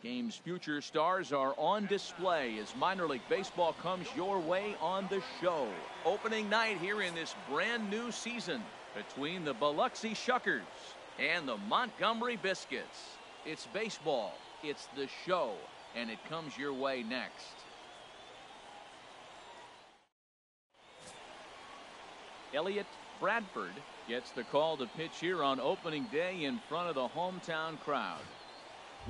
Game's future stars are on display as minor league baseball comes your way on the show. Opening night here in this brand new season between the Biloxi Shuckers and the Montgomery Biscuits. It's baseball, it's the show, and it comes your way next. Elliot Bradford gets the call to pitch here on opening day in front of the hometown crowd.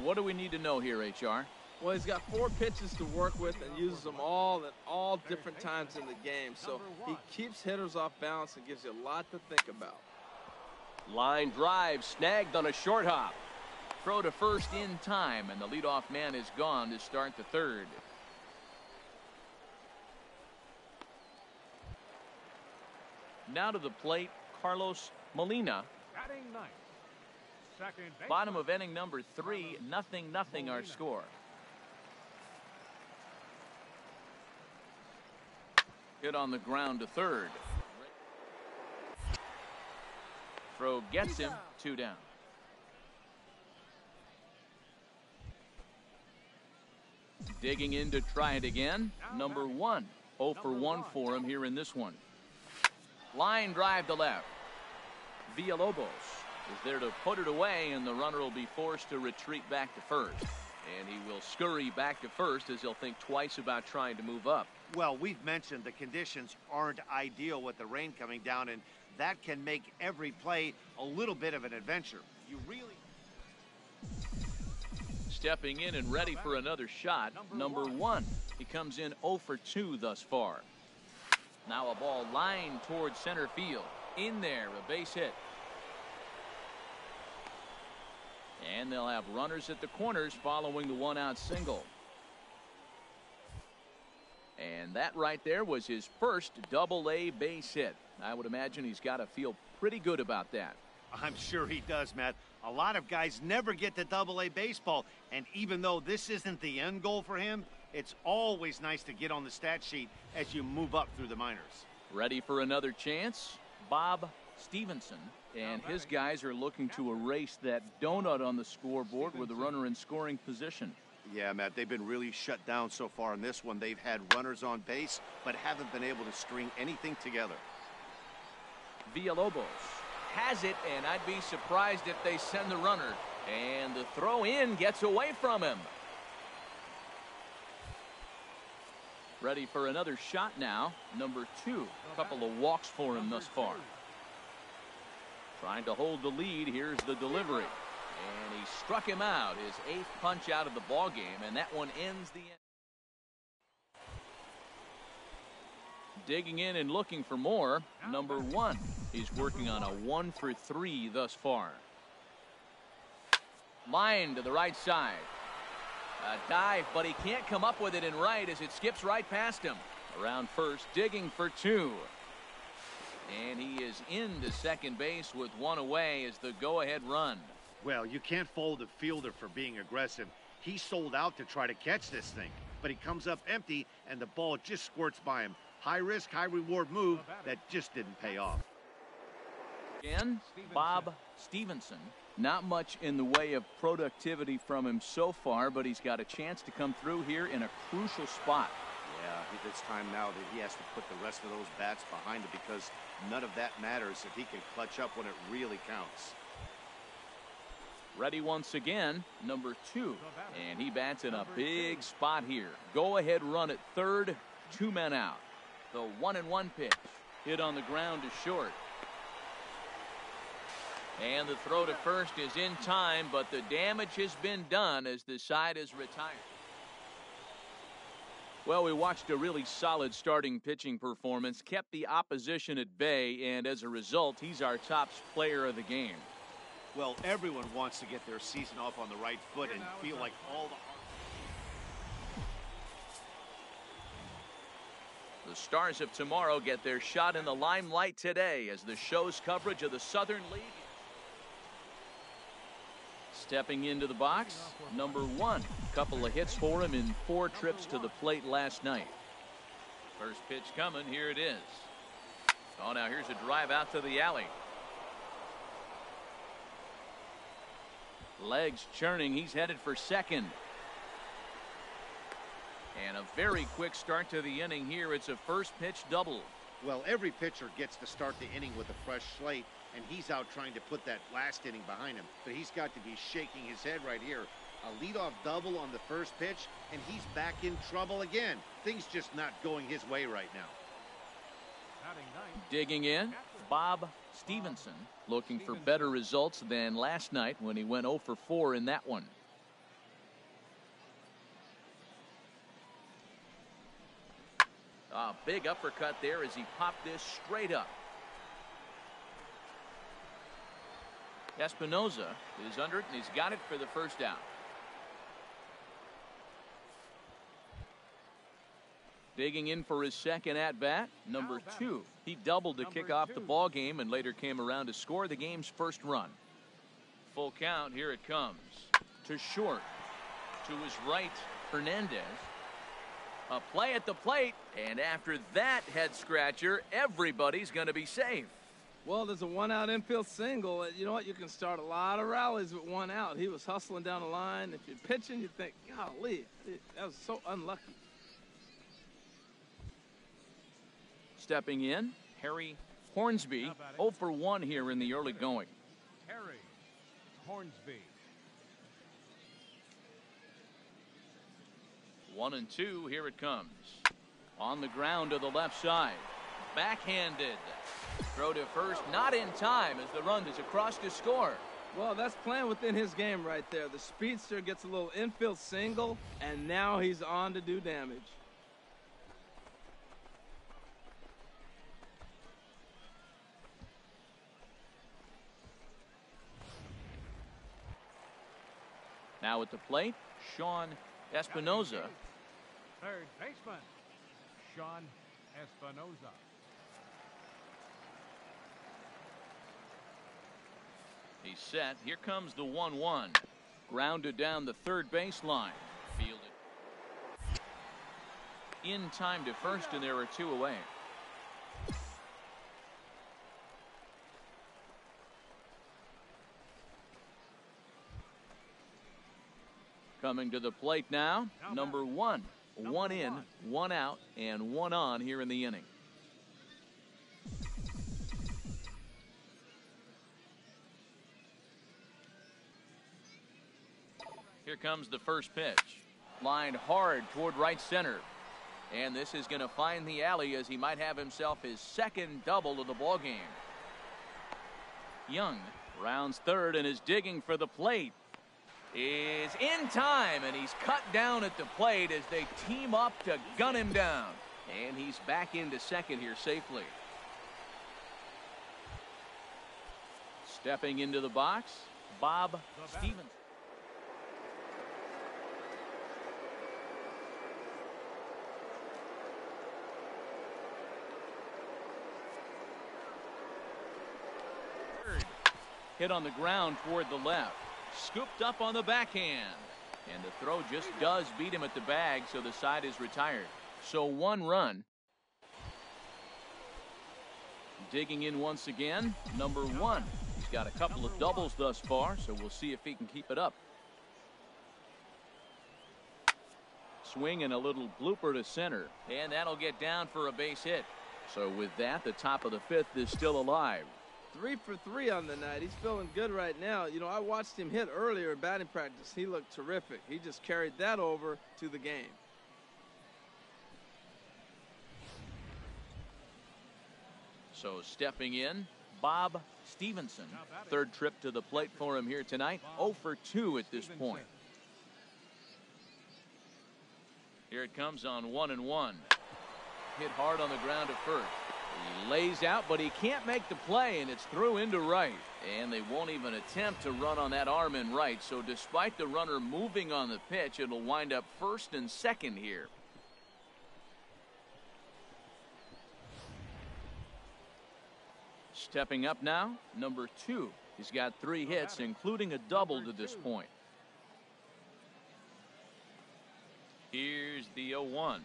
What do we need to know here, HR? Well, he's got 4 pitches to work with and uses them all at all different times in the game. So he keeps hitters off balance and gives you a lot to think about. Line drive snagged on a short hop. Throw to first in time, and the leadoff man is gone to start the third. Now to the plate, Carlos Molina. Bottom of inning number 3, 0-0 our score. Hit on the ground to third. Throw gets him, 2 down. Digging in to try it again, number 1. 0 for 1 for him here in this one. Line drive to left. Villalobos is there to put it away, and the runner will be forced to retreat back to first. And he will scurry back to first as he'll think twice about trying to move up. Well, we've mentioned the conditions aren't ideal with the rain coming down, and that can make every play a little bit of an adventure. You really... Stepping in and ready for another shot, number 1. He comes in 0 for 2 thus far. Now a ball lined towards center field. In there, a base hit. And they'll have runners at the corners following the 1-out single. And that right there was his first Double-A base hit. I would imagine he's got to feel pretty good about that. I'm sure he does, Matt. A lot of guys never get to Double-A baseball, and even though this isn't the end goal for him, it's always nice to get on the stat sheet as you move up through the minors. Ready for another chance? Bob Stevenson and his guys are looking to erase that donut on the scoreboard with the runner in scoring position. Yeah, Matt, they've been really shut down so far in this one. They've had runners on base, but haven't been able to string anything together. Villalobos has it, and I'd be surprised if they send the runner. And the throw in gets away from him. Ready for another shot now, number 2. A couple of walks for him thus far. Trying to hold the lead. Here's the delivery. And he struck him out, his 8th punch out of the ball game, and that one ends the end. Digging in and looking for more, number 1. He's working on a 1 for 3 thus far. Line to the right side. A dive, but he can't come up with it in right as it skips right past him. Around first, digging for 2. And he is into second base with 1 away as the go-ahead run. Well, you can't fault the fielder for being aggressive. He sold out to try to catch this thing, but he comes up empty and the ball just squirts by him. High risk, high reward move that just didn't pay off. Again, Bob Stevenson. Not much in the way of productivity from him so far, but he's got a chance to come through here in a crucial spot. Yeah, it's time now that he has to put the rest of those bats behind him because none of that matters if he can clutch up when it really counts. Ready once again, number 2. And he bats in a big spot here. Go-ahead run at third, 2 men out. The 1-1 pitch. Hit on the ground to short. And the throw to first is in time, but the damage has been done as the side is retired. Well, we watched a really solid starting pitching performance, kept the opposition at bay, and as a result, he's our top player of the game. Well, everyone wants to get their season off on the right foot and feel like all the stars of tomorrow get their shot in the limelight today as the show's coverage of the Southern League. Stepping into the box, number 1. Couple of hits for him in 4 trips to the plate last night. First pitch coming, here it is. Oh, now here's a drive out to the alley. Legs churning, he's headed for second. And a very quick start to the inning here. It's a first pitch double. Well, every pitcher gets to start the inning with a fresh slate, and he's out trying to put that last inning behind him. But he's got to be shaking his head right here. A leadoff double on the first pitch, and he's back in trouble again. Things just not going his way right now. Digging in, Bob Stevenson, looking for better results than last night when he went 0 for 4 in that one. A big uppercut there as he popped this straight up. Espinoza is under it, and he's got it for the first out. Digging in for his second at-bat, number 2. He doubled to kick off the ball game and later came around to score the game's first run. Full count, here it comes. To short. To his right, Hernandez. A play at the plate, and after that head-scratcher, everybody's going to be safe. Well, there's a one-out infield single. You know what? You can start a lot of rallies with one out. He was hustling down the line. If you're pitching, you think, golly, that was so unlucky. Stepping in, Harry Hornsby, 0 for 1 here in the early going. Harry Hornsby. 1-2, here it comes. On the ground to the left side. Backhanded. Throw to first, not in time as the run is across to score. Well, that's playing within his game right there. The speedster gets a little infield single, and now he's on to do damage. Now at the plate, Sean Espinoza. Third baseman, Sean Espinoza. He's set. Here comes the 1-1. Grounded down the third baseline. Fielded. In time to first, and there are 2 away. Coming to the plate now, number 1. 1 in, 1 out, and 1 on here in the inning. Here comes the first pitch. Lined hard toward right center. And this is going to find the alley as he might have himself his second double of the ball game. Young rounds third and is digging for the plate. Is in time, and he's cut down at the plate as they team up to gun him down. And he's back into second here safely. Stepping into the box, Bob Stevens. Hit on the ground toward the left. Scooped up on the backhand. And the throw just does beat him at the bag, so the side is retired. So 1 run. Digging in once again, number 1. He's got a couple of doubles thus far, so we'll see if he can keep it up. Swing and a little blooper to center. And that'll get down for a base hit. So with that, the top of the 5th is still alive. 3 for 3 on the night. He's feeling good right now. You know, I watched him hit earlier in batting practice. He looked terrific. He just carried that over to the game. So stepping in, Bob Stevenson. Third trip to the plate for him here tonight. 0 for 2 at this point. Here it comes on 1-1. Hit hard on the ground at first. He lays out, but he can't make the play, and it's through into right. And they won't even attempt to run on that arm in right. So despite the runner moving on the pitch, it'll wind up first and second here. Stepping up now, number 2. He's got 3 hits, including a double to this point. Here's the 0-1.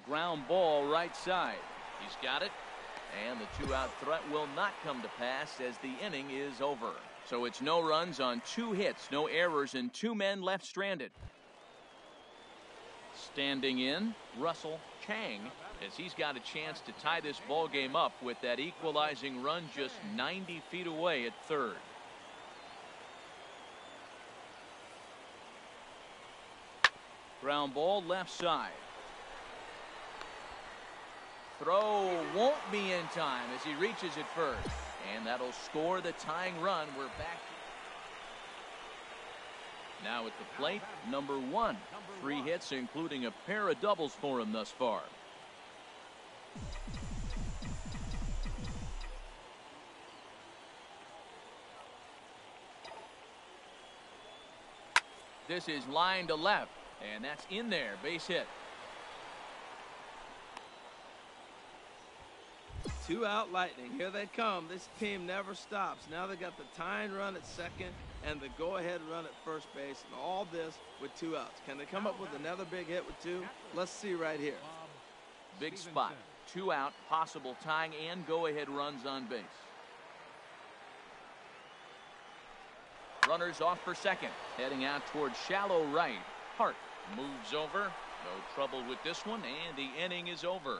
Ground ball right side. He's got it, and the 2-out threat will not come to pass as the inning is over. So it's no runs on 2 hits, no errors, and 2 men left stranded. Standing in, Russell Chang, as he's got a chance to tie this ball game up with that equalizing run just 90 feet away at third. Ground ball left side. Throw won't be in time as he reaches it first. And that'll score the tying run. We're back. Now at the plate, number 1. 3 hits, including a pair of doubles for him thus far. This is line to left, and that's in there. Base hit. 2 out Lightning. Here they come. This team never stops. Now they got the tying run at second and the go-ahead run at first base, and all this with 2 outs. Can they come up with another big hit with 2? Let's see right here. Big spot. 2 out, possible tying and go-ahead runs on base. Runners off for second. Heading out towards shallow right. Hart moves over. No trouble with this one, and the inning is over.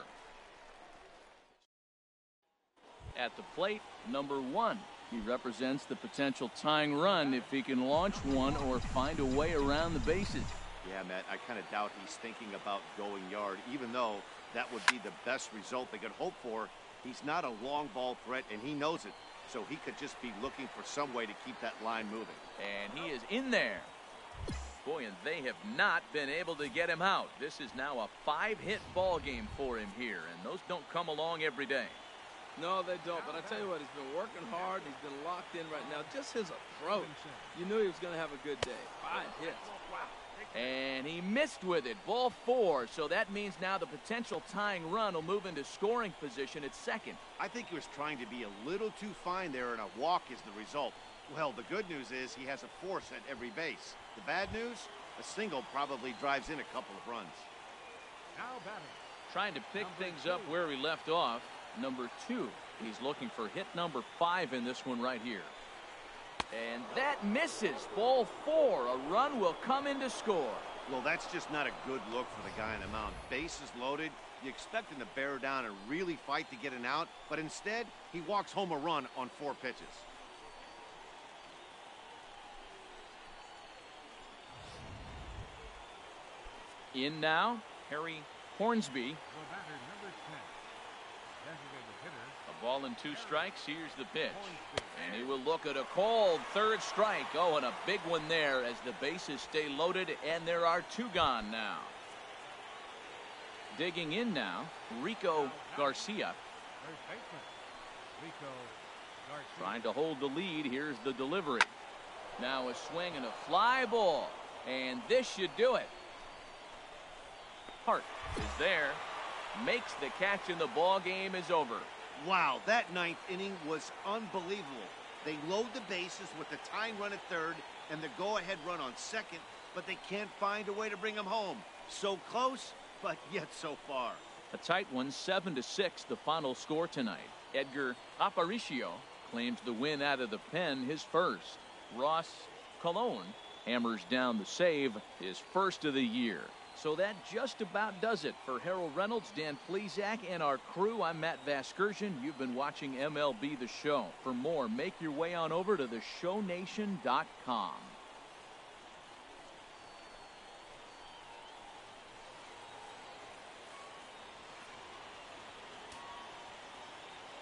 At the plate, number 1. He represents the potential tying run if he can launch one or find a way around the bases. Yeah, Matt, I kind of doubt he's thinking about going yard, even though that would be the best result they could hope for. He's not a long ball threat, and he knows it. So he could just be looking for some way to keep that line moving. And he is in there. Boy, and they have not been able to get him out. This is now a 5-hit ball game for him here, and those don't come along every day. No, they don't. But I tell you what, he's been working hard. He's been locked in right now. Just his approach. You knew he was going to have a good day. 5 hits. Wow. And he missed with it. Ball 4. So that means now the potential tying run will move into scoring position at second. I think he was trying to be a little too fine there, and a walk is the result. Well, the good news is he has a force at every base. The bad news, a single probably drives in a couple of runs. Now batting. Trying to pick things up where we left off. Number 2. He's looking for hit number 5 in this one right here. And that misses. Ball 4. A run will come in to score. Well, that's just not a good look for the guy on the mound. Bases loaded. You expect him to bear down and really fight to get an out, but instead he walks home a run on 4 pitches. In now, Harry Hornsby. The batter, number 10. Designated hitter. A ball and 2 strikes. Here's the pitch. And he will look at a called third strike. Oh, and a big one there as the bases stay loaded, and there are 2 gone now. Digging in now, Rico Garcia. Third baseman. Rico Garcia. Trying to hold the lead. Here's the delivery. Now a swing and a fly ball. And this should do it. Hart is there. Makes the catch, and the ball game is over. Wow, that 9th inning was unbelievable. They load the bases with the tying run at third and the go-ahead run on second, but they can't find a way to bring them home. So close, but yet so far. A tight one, 7-6, the final score tonight. Edgar Aparicio claims the win out of the pen, his first. Ross Colon hammers down the save, his first of the year. So that just about does it for Harold Reynolds, Dan Plesac, and our crew. I'm Matt Vasgersian. You've been watching MLB The Show. For more, make your way on over to theshownation.com.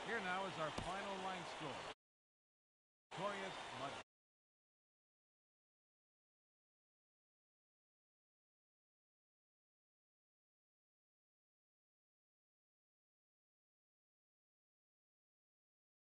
Here now is our final line score.